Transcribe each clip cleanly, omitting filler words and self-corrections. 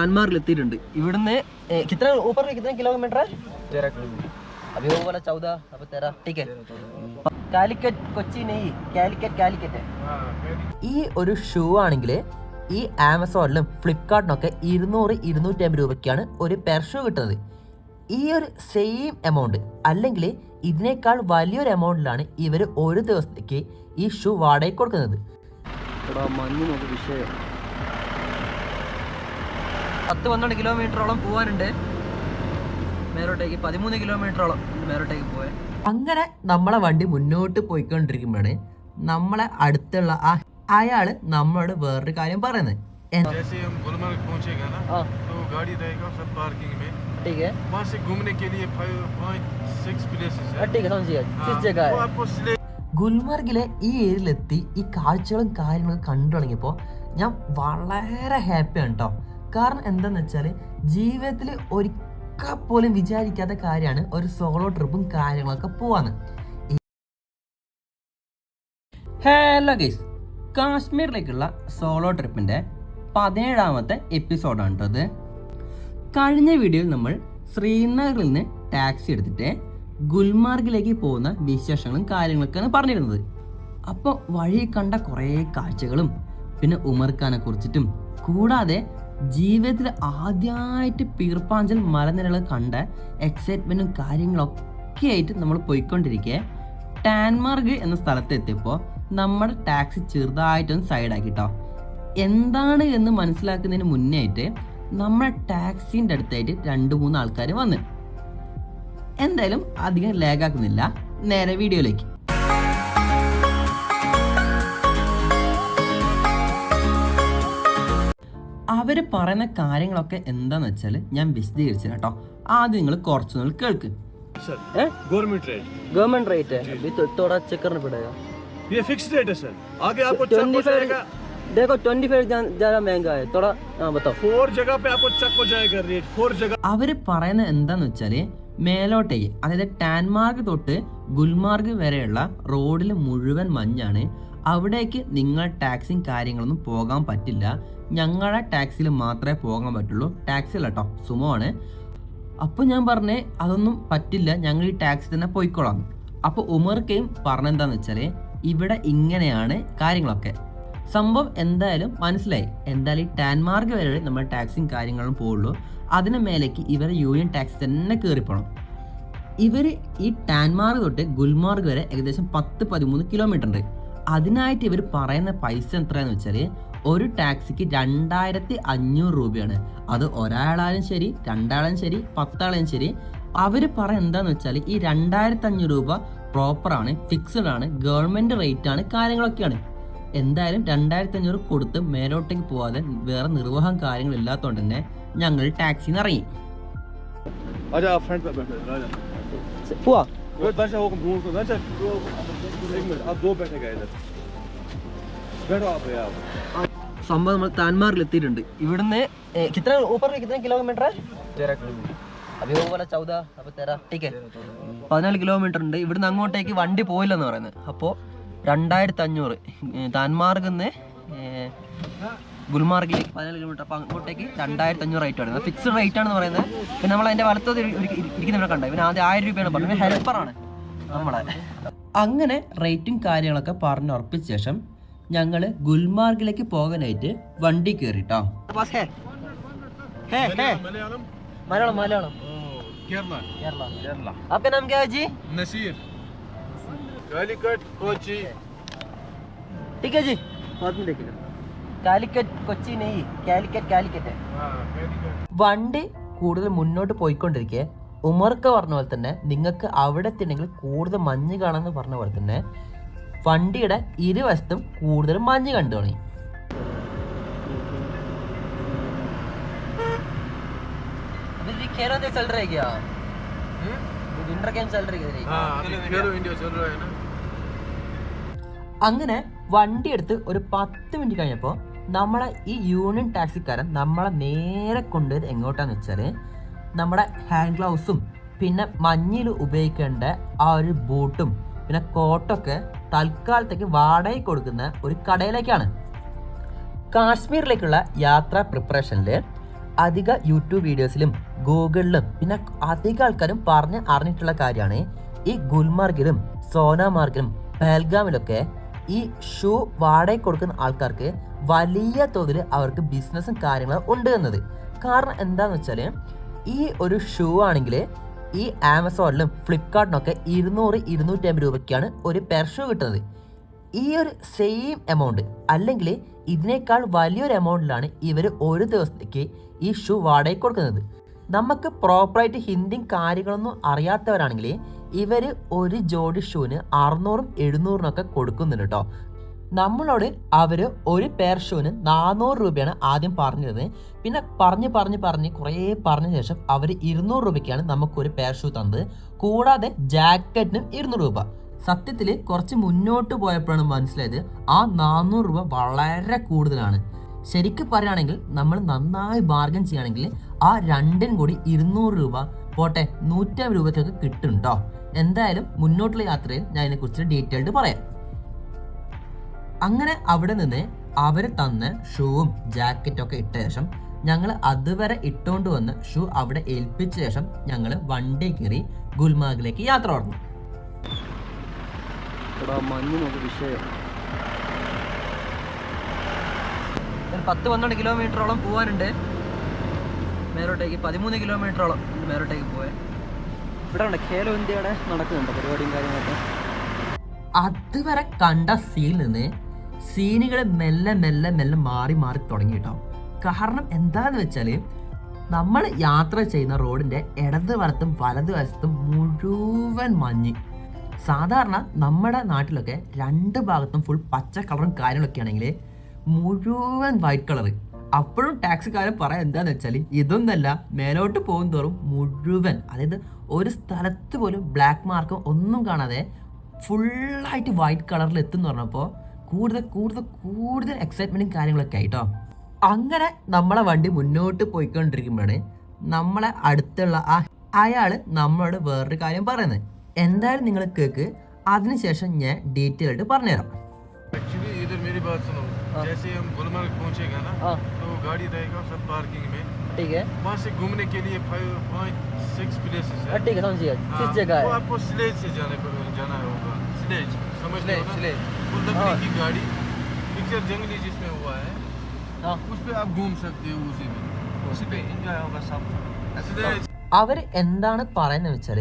താൻമാറിലെത്തിയിട്ടുണ്ട്. ഇവിടുന്ന് कितना ऊपर में कितने किलोमीटर है? 13 किलोमीटर. अभी वो वाला 14 अब 13 ठीक है. കാലിക്കറ്റ് കൊച്ചി നെയ് കാലിക്കറ്റ്. ഈ ഒരു ഷൂ ആണെങ്കിൽ ഈ ആമസോണിലും ഫ്ലിപ്കാർട്ടിനൊക്കെ 200-250 രൂപയ്ക്കാണ് ഒരു പെർ ഷൂ കിട്ടുന്നത്. ഈ ഒരു സെയിം എമൗണ്ട് അല്ലെങ്കിൽ ഇതിനേക്കാൾ വലിയൊരു എമൗണ്ടിലാണ് ഇവർ ഒരു ദിവസത്തേക്ക് ഈ ഷൂ വാടകയ്ക്ക് കൊടുക്കുന്നത്. മഞ്ഞ് നോക്ക് വിഷയം. 10-12 കിലോമീറ്ററോളം പോകാനുണ്ട് മേലോട്ടേക്ക്. 13 കിലോമീറ്ററോളം മേലോട്ടേക്ക് പോയാൽ. അങ്ങനെ നമ്മളെ വണ്ടി മുന്നോട്ട് പോയിക്കൊണ്ടിരിക്കുമ്പോഴാണ് നമ്മളെ അടുത്തുള്ള അയാള് നമ്മളോട് വേറൊരു കാര്യം പറയുന്നത്. ഗുൽമർഗിലെ ഈ ഏരിയയിലെത്തി ഈ കാഴ്ചകളും കാര്യങ്ങളും കണ്ടു തുടങ്ങിയപ്പോൾ ഞാൻ വളരെ ഹാപ്പിയാണ് കേട്ടോ. കാരണം എന്താന്ന് വെച്ചാൽ ജീവിതത്തിൽ ഒരിക്കൽ പോലും വിചാരിക്കാത്ത കാര്യമാണ് ഒരു സോളോ ട്രിപ്പും കാര്യങ്ങളൊക്കെ പോവാന്ന്. ഹലോ ഗൈസ്, കാശ്മീരിലേക്കുള്ള സോളോ ട്രിപ്പിൻ്റെ 17ാമത്തെ എപ്പിസോഡാണ് കേട്ടോ ഇത്. കഴിഞ്ഞ വീഡിയോയിൽ നമ്മൾ ശ്രീനഗറിൽ നിന്ന് ടാക്സി എടുത്തിട്ട് ഗുൽമാർഗിലേക്ക് പോകുന്ന വിശേഷങ്ങളും കാര്യങ്ങളൊക്കെയാണ് പറഞ്ഞിരുന്നത്. അപ്പോൾ വഴി കണ്ട കുറേ കാഴ്ചകളും പിന്നെ ഉമർ ഖാനെ കുറിച്ചിട്ടും കൂടാതെ ജീവിതത്തിൽ ആദ്യമായിട്ട് പീർപ്പാഞ്ചൽ മലനിരകൾ കണ്ട എക്സൈറ്റ്മെൻറ്റും കാര്യങ്ങളൊക്കെ ആയിട്ട് നമ്മൾ പോയിക്കൊണ്ടിരിക്കെ ടാൻമാർഗ് എന്ന സ്ഥലത്ത് എത്തിയപ്പോൾ നമ്മുടെ ടാക്സി ചെറുതായിട്ടൊന്ന് സൈഡാക്കിട്ടോ. എന്താണ് എന്ന് മനസ്സിലാക്കുന്നതിന് മുന്നേ ആയിട്ട് നമ്മുടെ ടാക്സിൻ്റെ അടുത്തായിട്ട് 2-3 ആൾക്കാർ വന്ന്. എന്തായാലും അധികം ലാഗാക്കുന്നില്ല, നേരെ വീഡിയോയിലേക്ക്. അവർ പറയുന്ന കാര്യങ്ങളൊക്കെ എന്താന്ന് വെച്ചാൽ ഞാൻ വിശദീകരിച്ചു കേട്ടോ. ആദ്യം നിങ്ങൾ കുറച്ച് നാൾ കേൾക്ക്. गवर्नमेंट रेट है अभी तो थोड़ा चेक करना पड़ेगा. ये फिक्स रेट है सर, आगे आपको चेक हो जाएगा. देखो 25 ज़्यादा महंगा है थोड़ा. बताओ 4 जगह पे आपको चेक हो जाएगा रेट. 4 जगह അവർ പറയുന്നത് എന്താന്ന് വെച്ചാൽ മേലോട്ടേക്ക്, അതായത് ടാൻമാർഗ് തൊട്ട് ഗുൽമാർഗ് വരെയുള്ള റോഡിൽ മുഴുവൻ മഞ്ഞാണ്. അവിടേക്ക് നിങ്ങൾ ടാക്സിയും കാര്യങ്ങളൊന്നും പോകാൻ പറ്റില്ല. ഞങ്ങളുടെ ടാക്സിയിൽ മാത്രമേ പോകാൻ പറ്റുള്ളൂ. ടാക്സി അല്ല കേട്ടോ, സുമോ ആണ്. അപ്പോൾ ഞാൻ പറഞ്ഞേ അതൊന്നും പറ്റില്ല, ഞങ്ങൾ ഈ ടാക്സി തന്നെ പോയിക്കോളാം. അപ്പോൾ ഉമർക്കയും പറഞ്ഞെന്താന്ന് വെച്ചാൽ ഇവിടെ ഇങ്ങനെയാണ് കാര്യങ്ങളൊക്കെ. സംഭവം എന്തായാലും മനസ്സിലായി. എന്തായാലും ഈ ടാൻമാർഗ് വരെ നമ്മൾ ടാക്സിയും കാര്യങ്ങളും പോകുള്ളൂ. അതിന് മേലേക്ക് ഇവർ യൂണിയൻ ടാക്സി തന്നെ കയറിപ്പോണം. ഇവർ ഈ ടാൻമാർഗ് തൊട്ട് ഗുൽമാർഗ് വരെ ഏകദേശം 10-13 കിലോമീറ്റർ ഉണ്ട്. അതിനായിട്ട് ഇവർ പറയുന്ന പൈസ എത്രയാന്ന് വെച്ചാൽ ഒരു ടാക്സിക്ക് 2500 രൂപയാണ്. അത് ഒരാളായാലും ശരി, 2 ആളായാലും ശരി, 10 ആളായാലും ശരി. അവർ പറയുന്നത് എന്താണെന്ന് വെച്ചാൽ ഈ 2500 രൂപ പ്രോപ്പറാണ്, ഫിക്സഡ് ആണ്, ഗവൺമെൻറ് റേറ്റ് ആണ്, കാര്യങ്ങളൊക്കെയാണ്. എന്തായാലും 2500 കൊടുത്ത് മേലോട്ടേക്ക് പോകാതെ വേറെ നിർവഹം കാര്യങ്ങളില്ലാത്തതുകൊണ്ട് തന്നെ ഞങ്ങൾ ടാക്സിന്ന് ഇറങ്ങി. പോവാ. സംഭവം നമ്മൾ താൻമാറിൽ എത്തിയിട്ടുണ്ട്. ഇവിടുന്ന് कितना ऊपर में कितने किलोमीटर है? 13 किलोमीटर. अभी वो वाला 14 अब 13 ठीक है. 14 കിലോമീറ്റർ ഉണ്ട്. ഇവിടുന്ന് അങ്ങോട്ടേക്ക് വണ്ടി പോയില്ലെന്ന് പറയുന്നത്. അപ്പോൾ 2500 താൻമാർഗിൽ നിന്ന് ഗുൽമാർഗിലേക്ക് 14 കിലോമീറ്റർ. അപ്പോൾ അങ്ങോട്ടേക്ക് 2500 റേറ്റ് ആണ്, ഫിക്സ്ഡ് റേറ്റ് ആണെന്ന് പറയുന്നത്. പിന്നെ നമ്മൾ അതിൻ്റെ വലത്തോട് ഇരിക്കുന്നവരെ കണ്ട ഇവന് ആദ്യം 1000 രൂപയാണ് പറഞ്ഞത്. ഹെൽപ്പറാണ് നമ്മളെ. അങ്ങനെ റേറ്റും കാര്യങ്ങളൊക്കെ പറഞ്ഞുറപ്പിച്ച ശേഷം ഞങ്ങൾ ഗുൽമാർഗിലേക്ക് പോകാനായിട്ട് വണ്ടി കയറിട്ടോ. മലയാളം आपका नाम क्या है जी? नसीर. कालीकट कोची. ठीक है जी, बाद में देखिए. കാലിക്കറ്റ് കൊച്ചി നെയ് കാലിക്കറ്റ്. വണ്ടി കൂടുതൽ മുന്നോട്ട് പോയിക്കൊണ്ടിരിക്കെ ഉമർക്ക് പറഞ്ഞ പോലെ തന്നെ നിങ്ങൾക്ക് അവിടെ എത്തിയെങ്കിൽ കൂടുതൽ മഞ്ഞ് കാണാമെന്ന് പറഞ്ഞ പോലെ തന്നെ വണ്ടിയുടെ ഇരുവശത്തും കൂടുതൽ മഞ്ഞ് കണ്ടു തുടങ്ങി. അങ്ങനെ വണ്ടി എടുത്ത് ഒരു 10 മിനിറ്റ് കഴിഞ്ഞപ്പോൾ നമ്മളെ ഈ യൂണിയൻ ടാക്സിക്കാരൻ നമ്മളെ നേരെ കൊണ്ടുപോയത് എങ്ങോട്ടാന്ന് വെച്ചാൽ നമ്മുടെ ഹാൻഡ് ഗ്ലൗസും പിന്നെ മഞ്ഞിൽ ഉപയോഗിക്കേണ്ട ആ ഒരു ബൂട്ടും പിന്നെ കോട്ടൊക്കെ തൽക്കാലത്തേക്ക് വാടകയ്ക്ക് കൊടുക്കുന്ന ഒരു കടയിലേക്കാണ്. കാശ്മീരിലേക്കുള്ള യാത്രാ പ്രിപ്പറേഷനിൽ അധിക യൂട്യൂബ് വീഡിയോസിലും ഗൂഗിളിലും പിന്നെ അധിക ആൾക്കാരും പറഞ്ഞ് അറിഞ്ഞിട്ടുള്ള കാര്യമാണ് ഈ ഗുൽമാർഗിലും സോനാമാർഗിലും പഹൽഗാമിലൊക്കെ ഈ ഷൂ വാടകയ്ക്ക് കൊടുക്കുന്ന ആൾക്കാർക്ക് വലിയ തോതിൽ അവർക്ക് ബിസിനസ്സും കാര്യങ്ങളും ഉണ്ട് എന്നത്. കാരണം എന്താണെന്ന് വെച്ചാൽ ഈ ഒരു ഷൂ ആണെങ്കിൽ ഈ ആമസോണിലും ഫ്ലിപ്കാർട്ടിനൊക്കെ 200-250 രൂപയ്ക്കാണ് ഒരു പെർ ഷൂ കിട്ടുന്നത്. ഈ ഒരു സെയിം എമൗണ്ട് അല്ലെങ്കിൽ ഇതിനേക്കാൾ വലിയൊരു എമൗണ്ടിലാണ് ഇവർ ഒരു ദിവസത്തേക്ക് ഈ ഷൂ വാടകയ്ക്ക് കൊടുക്കുന്നത്. നമുക്ക് പ്രോപ്പറായിട്ട് ഹിന്ദിയും കാര്യങ്ങളൊന്നും അറിയാത്തവരാണെങ്കിൽ ഇവർ ഒരു ജോഡി ഷൂവിന് 600-700 കൊടുക്കുന്നുണ്ട് കേട്ടോ. നമ്മളോട് അവർ ഒരു പെയർ ഷൂവിന് 400 രൂപയാണ് ആദ്യം പറഞ്ഞത്. പിന്നെ പറഞ്ഞ് കുറേ പറഞ്ഞ ശേഷം അവർ 200 രൂപയ്ക്കാണ് നമുക്കൊരു പെയർ ഷൂ തന്നത്. കൂടാതെ ജാക്കറ്റിനും 200 രൂപ. സത്യത്തിൽ കുറച്ച് മുന്നോട്ട് പോയപ്പോഴാണ് മനസ്സിലായത് ആ 400 രൂപ വളരെ കൂടുതലാണ്. ശരിക്കും പറയുകയാണെങ്കിൽ നമ്മൾ നന്നായി ബാർഗൻ ചെയ്യുകയാണെങ്കിൽ ആ രണ്ടിനും കൂടി 200 രൂപ പോട്ടെ 150 രൂപയ്ക്കൊക്കെ കിട്ടും കേട്ടോ. എന്തായാലും മുന്നോട്ടുള്ള യാത്രയിൽ ഞാൻ ഇതിനെക്കുറിച്ച് ഡീറ്റെയിൽഡ് പറയാം. അങ്ങനെ അവിടെ നിന്ന് അവർ തന്ന ഷൂവും ജാക്കറ്റൊക്കെ ഇട്ട ശേഷം ഞങ്ങൾ അതുവരെ ഇട്ടുകൊണ്ട് വന്ന ഷൂ അവിടെ ഏൽപ്പിച്ച ശേഷം ഞങ്ങൾ വണ്ടി കയറി ഗുൽമാർഗിലേക്ക് യാത്ര തുടങ്ങി. മഞ്ഞ് നോക്ക് വിഷയം. 10-12 കിലോമീറ്ററോളം പോകാനുണ്ട് മേലോട്ടേക്ക്. 13 കിലോമീറ്ററോളം മേലോട്ടേക്ക് പോയാൽ ഇവിടെ ഉണ്ട് ഖേലോ ഇന്ത്യയുടെ നടക്കുന്നുണ്ട് പരിപാടിയും കാര്യങ്ങളൊക്കെ. അതുവരെ കണ്ട സീനിൽ നിന്ന് സീനുകൾ മെല്ലെ മാറി തുടങ്ങി കേട്ടോ. കാരണം എന്താന്ന് വെച്ചാൽ നമ്മൾ യാത്ര ചെയ്യുന്ന റോഡിൻ്റെ ഇടത് വലത്തും വലത് വശത്തും മുഴുവൻ മഞ്ഞ്. സാധാരണ നമ്മുടെ നാട്ടിലൊക്കെ രണ്ട് ഭാഗത്തും ഫുൾ പച്ച കളറും കാര്യങ്ങളൊക്കെ ആണെങ്കിൽ മുഴുവൻ വൈറ്റ് കളർ. അപ്പോഴും ടാക്സിക്കാരൻ പറയാൻ എന്താന്ന് വെച്ചാൽ ഇതൊന്നല്ല, മേലോട്ട് പോകും തോറും മുഴുവൻ, അതായത് ഒരു സ്ഥലത്ത് പോലും ബ്ലാക്ക് മാർക്കും ഒന്നും കാണാതെ ഫുള്ളായിട്ട് വൈറ്റ് കളറിൽ എത്തുമെന്ന് പറഞ്ഞപ്പോൾ കൂടുതൽ എക്സൈറ്റ്മെൻറ്റും കാര്യങ്ങളൊക്കെ ആയിട്ടോ. അങ്ങനെ നമ്മളെ വണ്ടി മുന്നോട്ട് പോയിക്കൊണ്ടിരിക്കുമ്പോഴാണ് നമ്മളെ അടുത്തുള്ള അയാൾ നമ്മളോട് വേറൊരു കാര്യം പറയുന്നത്. എന്തായാലും നിങ്ങൾ കേൾക്ക്, അതിനുശേഷം ഞാൻ ഡീറ്റെയിൽ ആയിട്ട് പറഞ്ഞുതരാം. एक्चुअली इधर मेरी बात सुनो, जैसे हम गुलमर्ग पहुंचेगा ना तो गाड़ी रहेगा सब पार्किंग में, ठीक है। वहाँ से घूमने के लिए 5-6 प्लेसेस है, ठीक है, समझिए किस जगह है वो आपको स्लेज से जाना होगा। स्लेज समझ लो ना, वो लकड़ी की गाड़ी पिक्चर जंगली जिसमें हुआ है उस पे आप घूम सकते हो, उसी पे एंजॉय होगा सब। स्लेज അവർ എന്താണ് പറയുന്നത് വെച്ചാൽ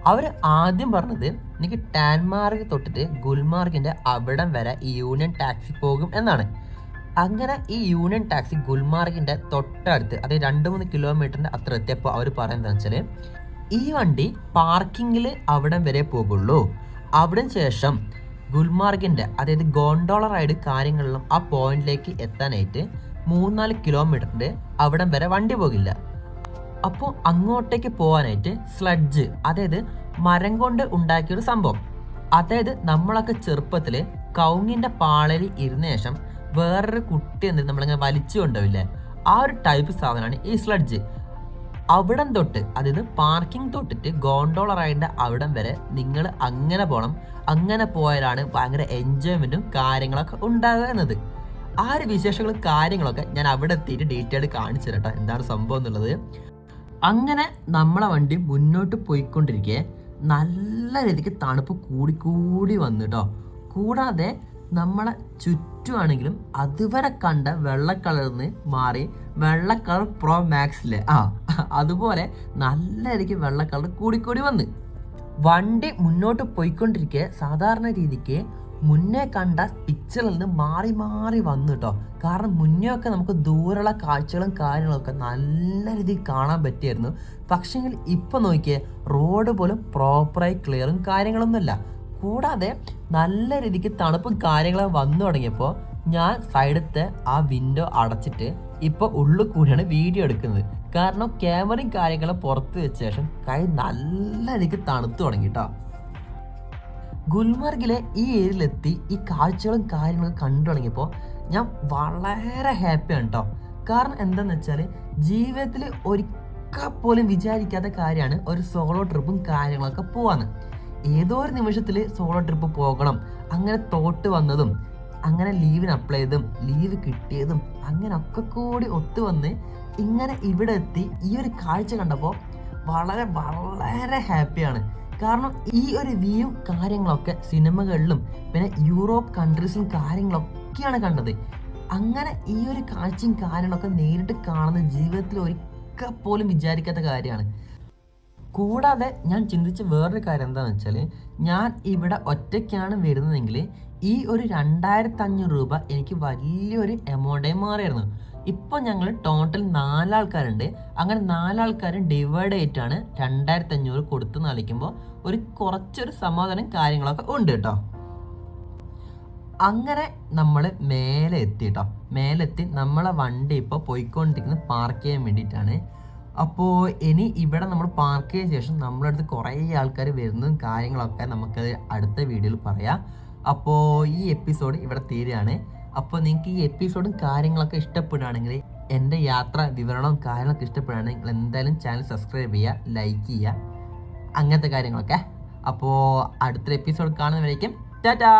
അവർ ആദ്യം പറഞ്ഞത് എനിക്ക് ടാൻമാർഗ് തൊട്ടിട്ട് ഗുൽമാർഗിൻ്റെ അവിടം വരെ ഈ യൂണിയൻ ടാക്സി പോകും എന്നാണ്. അങ്ങനെ ഈ യൂണിയൻ ടാക്സി ഗുൽമാർഗിൻ്റെ തൊട്ടടുത്ത്, അതായത് 2-3 കിലോമീറ്ററിൻ്റെ അത്ര എത്തിയപ്പോൾ അവർ പറയുന്നതെന്ന് വെച്ചാൽ ഈ വണ്ടി പാർക്കിങ്ങിൽ അവിടം വരെ പോകുള്ളൂ. അവിടെ ശേഷം ഗുൽമാർഗിൻ്റെ, അതായത് ഗോണ്ടോള റൈഡ് കാര്യങ്ങളിലും ആ പോയിന്റിലേക്ക് എത്താനായിട്ട് 3-4 കിലോമീറ്ററിൻ്റെ അവിടം വരെ വണ്ടി പോകില്ല. അപ്പോൾ അങ്ങോട്ടേക്ക് പോകാനായിട്ട് സ്ലഡ്ജ്, അതായത് മരം കൊണ്ട് ഉണ്ടാക്കിയൊരു സംഭവം, അതായത് നമ്മളൊക്കെ ചെറുപ്പത്തിൽ കൗങ്ങിൻ്റെ പാളയിൽ ഇരുന്ന ശേഷം വേറൊരു കുട്ടി എന്നിട്ട് നമ്മളിങ്ങനെ വലിച്ചു കൊണ്ടുപോയില്ലേ, ആ ഒരു ടൈപ്പ് സാധനമാണ് ഈ സ്ലഡ്ജ്. അവിടം തൊട്ട്, അതായത് പാർക്കിംഗ് തൊട്ടിട്ട് ഗോണ്ടോള റൈഡിൻ്റെ അവിടം വരെ നിങ്ങൾ അങ്ങനെ പോകണം. അങ്ങനെ പോയാലാണ് ഭയങ്കര എൻജോയ്മെൻറ്റും കാര്യങ്ങളൊക്കെ ഉണ്ടാകുക എന്നത്. ആ ഒരു വിശേഷങ്ങളും കാര്യങ്ങളൊക്കെ ഞാൻ അവിടെ എത്തിയിട്ട് ഡീറ്റെയിൽ കാണിച്ചു തരട്ടോ എന്താണ് സംഭവം എന്നുള്ളത്. അങ്ങനെ നമ്മളെ വണ്ടി മുന്നോട്ട് പോയിക്കൊണ്ടിരിക്കെ നല്ല രീതിക്ക് തണുപ്പ് കൂടി വന്നു കേട്ടോ. കൂടാതെ നമ്മളെ ചുറ്റുമാണെങ്കിലും അതുവരെ കണ്ട വെള്ള കളറിൽ നിന്ന് മാറി വെള്ള കളർ പ്രോ മാക്സിലെ അതുപോലെ നല്ല രീതിക്ക് വെള്ള കളർ കൂടി വന്ന് വണ്ടി മുന്നോട്ട് പോയിക്കൊണ്ടിരിക്കെ സാധാരണ രീതിക്ക് മുന്നേ കണ്ട പിക്ചറിൽ നിന്ന് മാറി വന്നു കേട്ടോ. കാരണം മുന്നേ ഒക്കെ നമുക്ക് ദൂരെയുള്ള കാഴ്ചകളും കാര്യങ്ങളൊക്കെ നല്ല രീതിയിൽ കാണാൻ പറ്റിയായിരുന്നു. പക്ഷെങ്കിൽ ഇപ്പം നോക്കിയേ റോഡ് പോലും പ്രോപ്പറായി ക്ലിയറും കാര്യങ്ങളൊന്നുമില്ല. കൂടാതെ നല്ല രീതിക്ക് തണുപ്പും കാര്യങ്ങളും വന്നു തുടങ്ങിയപ്പോൾ ഞാൻ സൈഡത്തെ ആ വിൻഡോ അടച്ചിട്ട് ഇപ്പോൾ ഉള്ളിൽ കൂടിയാണ് വീഡിയോ എടുക്കുന്നത്. കാരണം ക്യാമറയും കാര്യങ്ങളും പുറത്ത് വെച്ച ശേഷം കൈ നല്ല രീതിക്ക് തണുത്തു തുടങ്ങി കേട്ടോ. ഗുൽമാർഗിലെ ഈ ഏരിയയിലെത്തി ഈ കാഴ്ചകളും കാര്യങ്ങളൊക്കെ കണ്ടു തുടങ്ങിയപ്പോൾ ഞാൻ വളരെ ഹാപ്പിയാണ് കേട്ടോ. കാരണം എന്താണെന്ന് വെച്ചാൽ ജീവിതത്തിൽ ഒരിക്കൽ പോലും വിചാരിക്കാത്ത കാര്യമാണ് ഒരു സോളോ ട്രിപ്പും കാര്യങ്ങളൊക്കെ പോവാന്ന്. ഏതോ ഒരു നിമിഷത്തിൽ സോളോ ട്രിപ്പ് പോകണം അങ്ങനെ തോട്ട് വന്നതും, അങ്ങനെ ലീവിന് അപ്ലൈ ചെയ്തതും ലീവ് കിട്ടിയതും അങ്ങനെ ഒക്കെ കൂടി ഒത്തു വന്ന് ഇങ്ങനെ ഇവിടെ എത്തി ഈ ഒരു കാഴ്ച കണ്ടപ്പോൾ വളരെ വളരെ ഹാപ്പിയാണ്. കാരണം ഈ ഒരു വ്യൂയും കാര്യങ്ങളൊക്കെ സിനിമകളിലും പിന്നെ യൂറോപ്പ് കൺട്രീസിലും കാര്യങ്ങളൊക്കെയാണ് കണ്ടത്. അങ്ങനെ ഈ ഒരു കാഴ്ചയും കാര്യങ്ങളൊക്കെ നേരിട്ട് കാണുന്നത് ജീവിതത്തിൽ ഒരിക്കൽ പോലും വിചാരിക്കാത്ത കാര്യമാണ്. കൂടാതെ ഞാൻ ചിന്തിച്ച വേറൊരു കാര്യം എന്താണെന്ന് വെച്ചാൽ, ഞാൻ ഇവിടെ ഒറ്റയ്ക്കാണ് വരുന്നതെങ്കിൽ ഈ ഒരു 2500 രൂപ എനിക്ക് വലിയൊരു എമൗണ്ടായി മാറിയായിരുന്നു. ഇപ്പോൾ ഞങ്ങൾ ടോട്ടൽ 4 ആൾക്കാരുണ്ട്. അങ്ങനെ 4 ആൾക്കാരും ഡിവൈഡ് ആയിട്ടാണ് 2500 കൊടുത്ത് നളിക്കുമ്പോൾ കുറച്ചൊരു സമാധാനം കാര്യങ്ങളൊക്കെ ഉണ്ട് കേട്ടോ. അങ്ങനെ നമ്മൾ മേലെ എത്തി കേട്ടോ. മേലെത്തി നമ്മളെ വണ്ടി ഇപ്പോൾ പോയിക്കൊണ്ടിരിക്കുന്നത് പാർക്ക് ചെയ്യാൻ വേണ്ടിയിട്ടാണ്. അപ്പോൾ ഇനി ഇവിടെ നമ്മൾ പാർക്ക് ചെയ്ത ശേഷം നമ്മുടെ അടുത്ത് കുറേ ആൾക്കാർ വരുന്നതും കാര്യങ്ങളൊക്കെ നമുക്കത് അടുത്ത വീഡിയോയിൽ പറയാം. അപ്പോൾ ഈ എപ്പിസോഡ് ഇവിടെ തീരുകയാണ്. അപ്പോൾ നിങ്ങൾക്ക് ഈ എപ്പിസോഡും കാര്യങ്ങളൊക്കെ ഇഷ്ടപ്പെടുകയാണെങ്കിൽ, എൻ്റെ യാത്ര വിവരണവും കാര്യങ്ങളൊക്കെ ഇഷ്ടപ്പെടുകയാണെങ്കിൽ നിങ്ങൾ എന്തായാലും ചാനൽ സബ്സ്ക്രൈബ് ചെയ്യുക, ലൈക്ക് ചെയ്യുക, അങ്ങനത്തെ കാര്യങ്ങളൊക്കെ. അപ്പോൾ അടുത്തൊരു എപ്പിസോഡ് കാണുന്നവരേക്കും ടാറ്റാ.